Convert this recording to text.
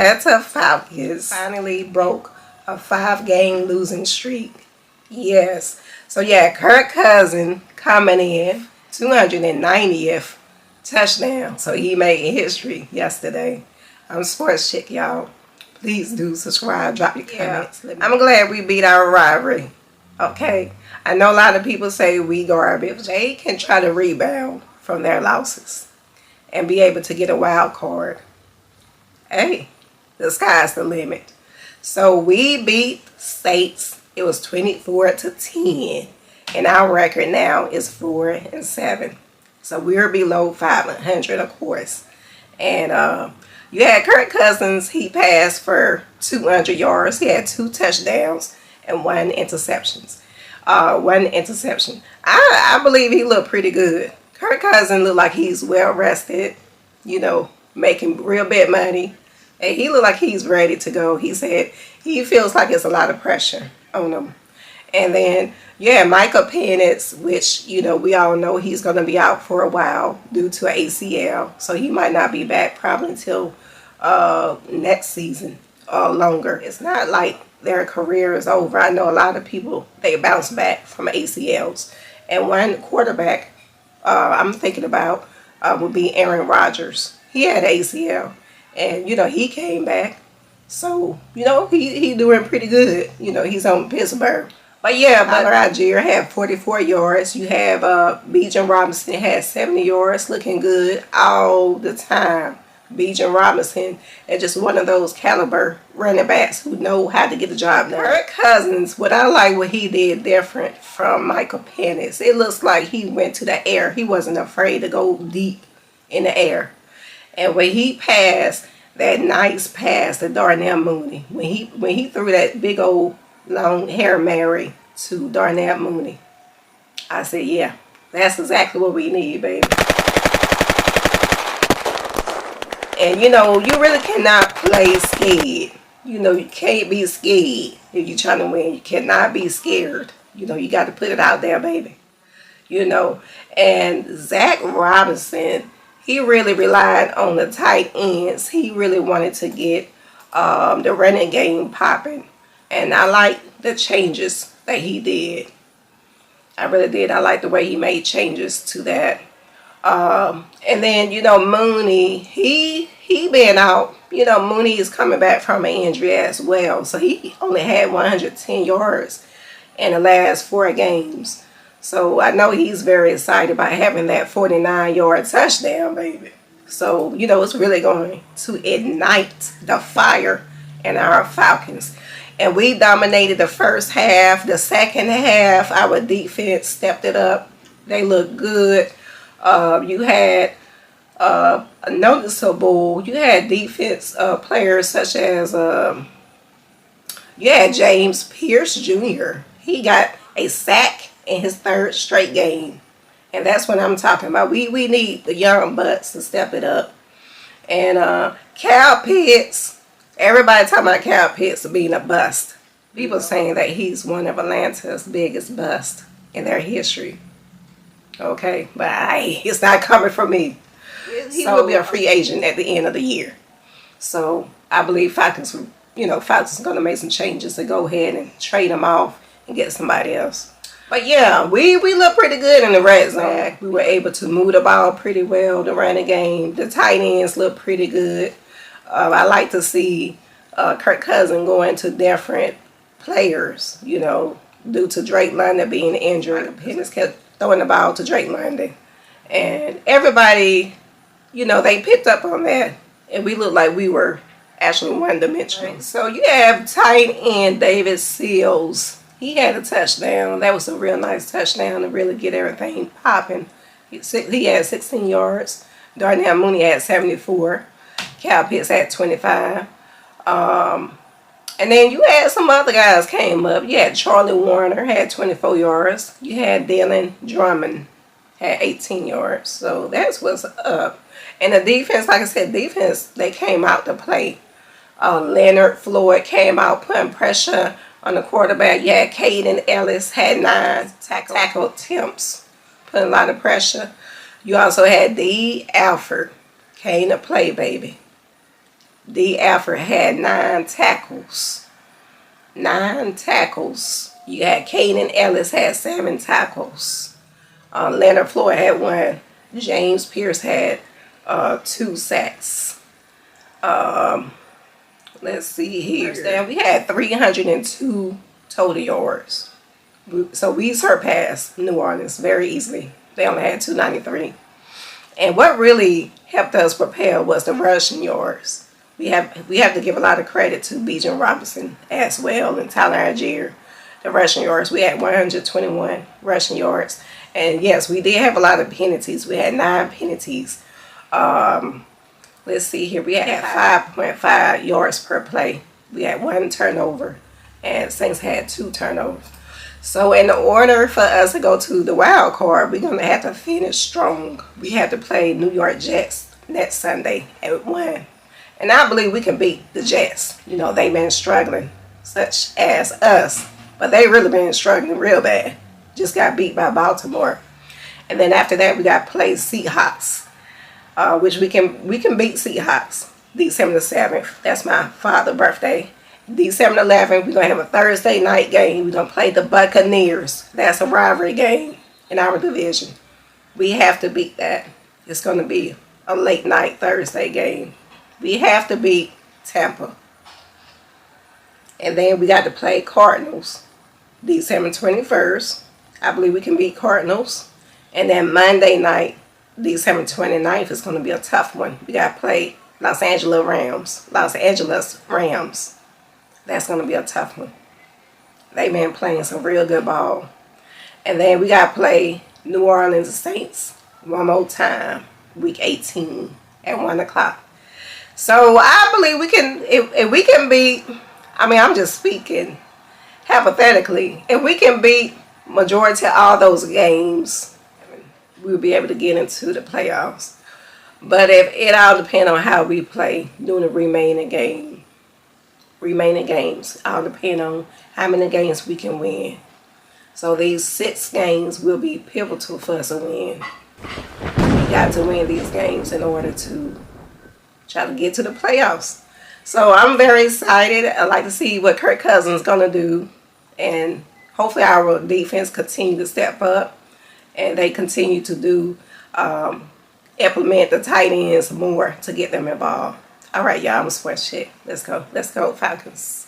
Atlanta Falcons finally broke a 5-game losing streak. Yes. So yeah, Kirk Cousins coming in 290th touchdown. So he made history yesterday. I'm Sports Chick, y'all. Please do subscribe, drop your comments. I'm glad we beat our rivalry. Okay. I know a lot of people say we garbage. They can try to rebound from their losses and be able to get a wild card. Hey, the sky's the limit. So we beat States. It was 24-10. And our record now is 4-7. So we're below 500, of course. And you had Kirk Cousins. He passed for 200 yards. He had 2 touchdowns and 1 interception. I believe he looked pretty good. Kirk Cousins looked like he's well rested, you know, making real big money. And he looked like he's ready to go. He said he feels like it's a lot of pressure on him. And then, yeah, Michael Penix, which, you know, we all know he's going to be out for a while due to an ACL. So he might not be back probably until next season or longer. It's not like their career is over. I know a lot of people, they bounce back from ACLs. And one quarterback I'm thinking about would be Aaron Rodgers. He had ACL. And, you know, he came back. So, you know, he doing pretty good. You know, he's on Pittsburgh. But yeah, Tyler Algier had 44 yards. You have Bijan Robinson had 70 yards, looking good all the time. Bijan Robinson is just one of those caliber running backs who know how to get the job done. Kirk Cousins, what I like what he did different from Michael Penix. It looks like he went to the air. He wasn't afraid to go deep in the air. And when he passed that nice pass to Darnel Moody, when he threw that big old long hair Mary to Darnel Moody, I said, yeah, that's exactly what we need, baby. And you know, you really cannot play scared. You know, you can't be scared if you're trying to win. You cannot be scared. You know, you got to put it out there, baby. You know, and Zach Robinson, he really relied on the tight ends. He really wanted to get the running game popping. And I like the changes that he did. I really did. I like the way he made changes to that. And then, you know, Mooney, he been out. You know, Mooney is coming back from an injury as well. So he only had 110 yards in the last 4 games. So I know he's very excited by having that 49-yard touchdown, baby. So, you know, it's really going to ignite the fire in our Falcons. And we dominated the first half. The second half, our defense stepped it up. They looked good. You had a noticeable, you had defense players such as, you had James Pierce Jr. He got a sack in his 3rd straight game. And that's what I'm talking about. We need the young butts to step it up. And Cal Pitts, everybody talking about Cal Pitts being a bust. People saying that he's one of Atlanta's biggest busts in their history. Okay, but it's not coming from me. He will be a free agent at the end of the year. So I believe Falcons are going to make some changes to go ahead and trade him off and get somebody else. But yeah, we look pretty good in the red zone. We were able to move the ball pretty well, the running game. The tight ends look pretty good. I like to see Kirk Cousins going to different players, you know, due to Drake London being injured. Penix kept throwing the ball to Drake London. And everybody, you know, they picked up on that. And we looked like we were actually one-dimensional. Right. So you have tight end David Seals. He had a touchdown. That was a real nice touchdown to really get everything popping. He had 16 yards. Darnel Moody had 74. Cal Pitts had 25. And then you had some other guys came up. You had Charlie Warner had 24 yards. You had Dylan Drummond had 18 yards. So that's what's up. And the defense, like I said, they came out to play. Leonard Floyd came out putting pressure on the quarterback. You had Caden Ellis had 9 tackle attempts, putting a lot of pressure. You also had D. Alford came to play, baby. D. Alford had 9 tackles. 9 tackles. You had Caden Ellis had 7 tackles. Leonard Floyd had 1. James Pierce had 2 sacks. Let's see here. Then we had 302 total yards. So we surpassed New Orleans very easily. They only had 293. And what really helped us propel was the rushing yards. We have to give a lot of credit to Bijan Robinson as well and Tyler Algier. The rushing yards, we had 121 rushing yards. And yes, we did have a lot of penalties. We had 9 penalties. Let's see here. We had 5.5 yards per play. We had 1 turnover. And Saints had 2 turnovers. So in order for us to go to the wild card, we're going to have to finish strong. We have to play New York Jets next Sunday at 1. And I believe we can beat the Jets. You know, they've been struggling, such as us. But they really been struggling real bad. Just got beat by Baltimore. And then after that, we got to play Seahawks, which we can beat Seahawks. December the 7th. That's my father's birthday. December 11th, we're going to have a Thursday night game. We're going to play the Buccaneers. That's a rivalry game in our division. We have to beat that. It's going to be a late night Thursday game. We have to beat Tampa. And then we got to play Cardinals December 21st. I believe we can beat Cardinals. And then Monday night, December 29th, is going to be a tough one. We got to play Los Angeles Rams. That's going to be a tough one. They've been playing some real good ball. And then we got to play New Orleans Saints one more time, week 18 at 1 o'clock. So I believe we can, if we can beat, I mean, I'm just speaking hypothetically, if we can beat majority of all those games, we'll be able to get into the playoffs. But if it all depends on how we play during the remaining games, all depend on how many games we can win. So these 6 games will be pivotal for us to win. We got to win these games in order to try to get to the playoffs. So I'm very excited. I'd like to see what Kirk Cousins is going to do. And hopefully our defense continue to step up. And they continue to do, implement the tight ends more to get them involved. All right, y'all, I'm a sports chick. Let's go. Let's go, Falcons.